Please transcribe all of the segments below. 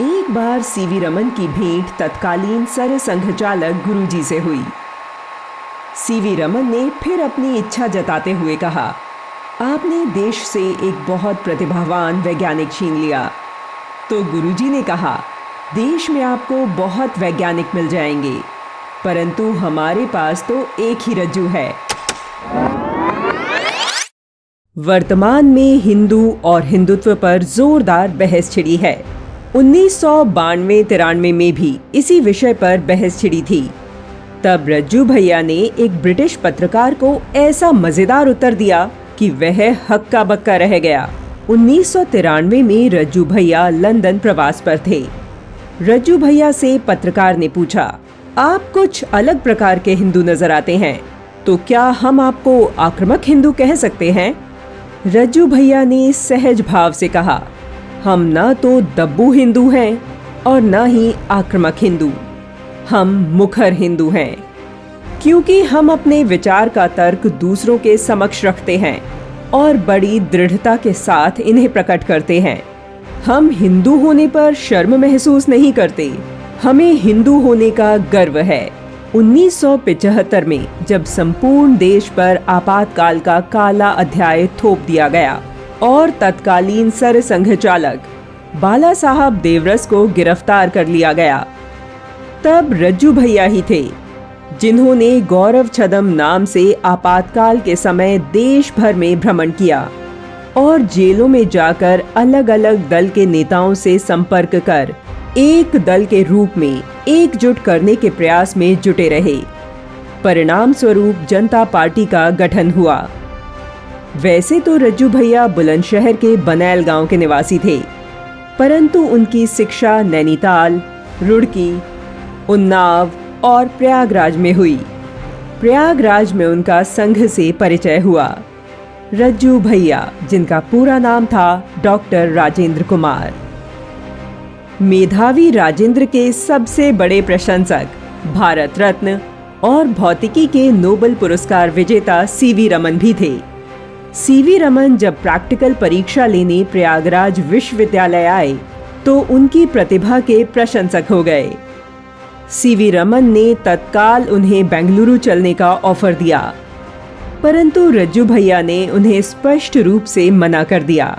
एक बार सीवी रमन की भेंट तत्कालीन सर संघचालक गुरुजी से हुई। सीवी रमन ने फिर अपनी इच्छा जताते हुए कहा, आपने देश से एक बहुत प्रतिभावान वैज्ञानिक छीन लिया। तो गुरुजी ने कहा, देश में आपको बहुत वैज्ञानिक मिल जाएंगे, परंतु हमारे पास तो एक ही रज्जू है। वर्तमान में हिंदू और हिंदुत्व पर जोरदार बहस छिड़ी है। 1992-93 में भी इसी विषय पर बहस छिड़ी थी। तब रज्जू भैया ने एक ब्रिटिश पत्रकार को ऐसा मजेदार उत्तर दिया कि वह हक्का बक्का रह गया। 1993 में रज्जू भैया लंदन प्रवास पर थे। रज्जू भैया से पत्रकार ने पूछा, आप कुछ अलग प्रकार के हिंदू नजर आते हैं, तो क्या हम आपको आक्रामक हिंदू कह सकते हैं? रज्जू भैया ने सहज भाव से कहा, हम ना तो दब्बू हिंदू हैं और ना ही आक्रामक हिंदू, हम मुखर हिंदू हैं, क्योंकि हम अपने विचार का तर्क दूसरों के समक्ष रखते हैं और बड़ी दृढ़ता के साथ इन्हें प्रकट करते हैं। हम हिंदू होने पर शर्म महसूस नहीं करते, हमें हिंदू होने का गर्व है। 1975 में जब संपूर्ण देश पर आपातकाल का काला अध्याय थोप दिया गया और तत्कालीन सर संघचालक बाला साहब देवरस को गिरफ्तार कर लिया गया, तब रज्जू भैया ही थे जिन्होंने गौरव छदम नाम से आपातकाल के समय देश भर में भ्रमण किया और जेलों में जाकर अलग अलग दल के नेताओं से संपर्क कर एक दल के रूप में एकजुट करने के प्रयास में जुटे रहे। परिणाम स्वरूप जनता पार्टी का गठन हुआ। वैसे तो रज्जू भैया बुलंदशहर के बनैल गांव के निवासी थे, परंतु उनकी शिक्षा नैनीताल, रुड़की, उन्नाव और प्रयागराज में हुई। प्रयागराज में उनका संघ से परिचय हुआ। रज्जू भैया, जिनका पूरा नाम था डॉक्टर राजेंद्र कुमार। मेधावी राजेंद्र के सबसे बड़े प्रशंसक भारत रत्न और भौतिकी के नोबेल पुरस्कार विजेता सीवी रमन भी थे। सीवी रमन जब प्रैक्टिकल परीक्षा लेने प्रयागराज विश्वविद्यालय आए तो उनकी प्रतिभा के प्रशंसक हो गए। सीवी रमन ने तत्काल उन्हें बेंगलुरु चलने का ऑफर दिया, परंतु रज्जू भैया ने उन्हें स्पष्ट रूप से मना कर दिया।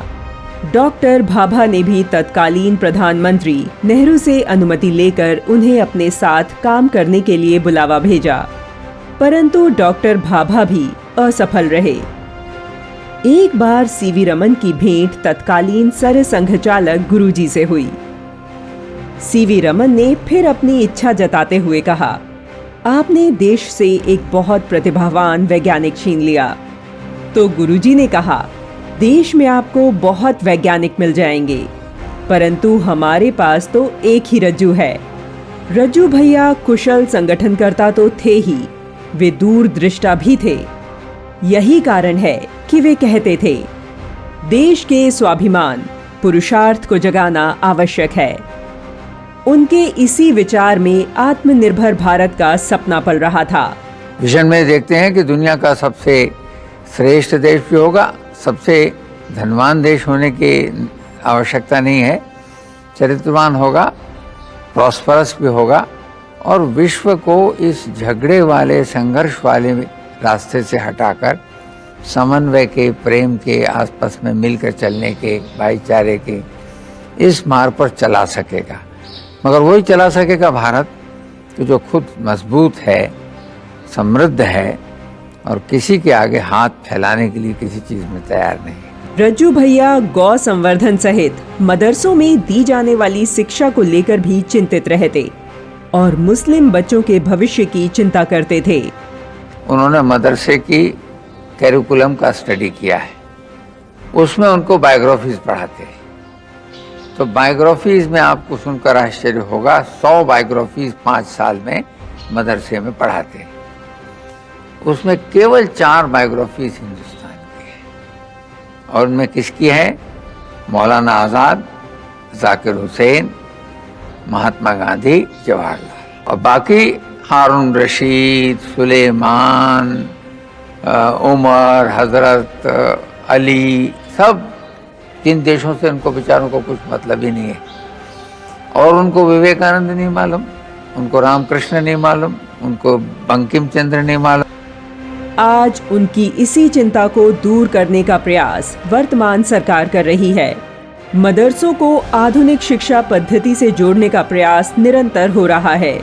डॉक्टर भाभा ने भी तत्कालीन प्रधानमंत्री नेहरू से अनुमति लेकर उन्हें अपने साथ काम करने के लिए बुलावा भेजा, परंतु डॉक्टर भाभा भी असफल रहे। एक बार सीवी रमन की भेंट तत्कालीन सर संघचालक गुरुजी से हुई। सीवी रमन ने फिर अपनी इच्छा जताते हुए कहा, आपने देश से एक बहुत प्रतिभावान वैज्ञानिक छीन लिया। तो गुरुजी ने कहा, देश में आपको बहुत वैज्ञानिक मिल जाएंगे, परंतु हमारे पास तो एक ही रज्जू है। रज्जू भैया कुशल संगठनकर्ता तो थे ही, वे दूरदृष्टा भी थे। यही कारण है कि वे कहते थे, देश के स्वाभिमान पुरुषार्थ को जगाना आवश्यक है। उनके इसी विचार में आत्मनिर्भर भारत का सपना पल रहा था। विजन में देखते हैं कि दुनिया का सबसे श्रेष्ठ देश भी होगा, सबसे धनवान देश होने की आवश्यकता नहीं है, चरित्रवान होगा, प्रॉस्परस भी होगा और विश्व को इस झगड़े वाले, संघर्ष वाले रास्ते से हटाकर समन्वय के, प्रेम के, आसपास में मिलकर चलने के, भाईचारे के इस मार्ग पर चला सकेगा। मगर वही चला सकेगा भारत कि जो खुद मजबूत है, समृद्ध है और किसी के आगे हाथ फैलाने के लिए किसी चीज में तैयार नहीं। रज्जू भैया गौ संवर्धन सहित मदरसों में दी जाने वाली शिक्षा को लेकर भी चिंतित रहते और मुस्लिम बच्चों के भविष्य की चिंता करते थे। उन्होंने मदरसे की कैरिकुलम का स्टडी किया है, उसमें उनको बायोग्राफीज पढ़ाते हैं। तो बायोग्राफीज में आपको सुनकर आश्चर्य होगा, 100 बायोग्राफीज 5 साल में मदरसे में पढ़ाते हैं। उसमें केवल 4 बायोग्राफीज हिंदुस्तान की है और उनमें किसकी है? मौलाना आज़ाद, जाकिर हुसैन, महात्मा गांधी, जवाहरलाल, और बाकी हारून रशीद, सुलेमान, उमर, हजरत अली, सब किन देशों से उनको बेचारों को कुछ मतलब ही नहीं है। और उनको विवेकानंद नहीं मालूम, उनको रामकृष्ण नहीं मालूम, उनको बंकिम चंद्र नहीं मालूम। आज उनकी इसी चिंता को दूर करने का प्रयास वर्तमान सरकार कर रही है। मदरसों को आधुनिक शिक्षा पद्धति से जोड़ने का प्रयास निरंतर हो रहा है।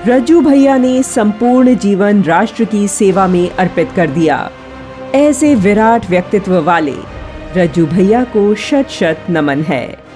रज्जू भैया ने संपूर्ण जीवन राष्ट्र की सेवा में अर्पित कर दिया। ऐसे विराट व्यक्तित्व वाले रज्जू भैया को शत शत नमन है।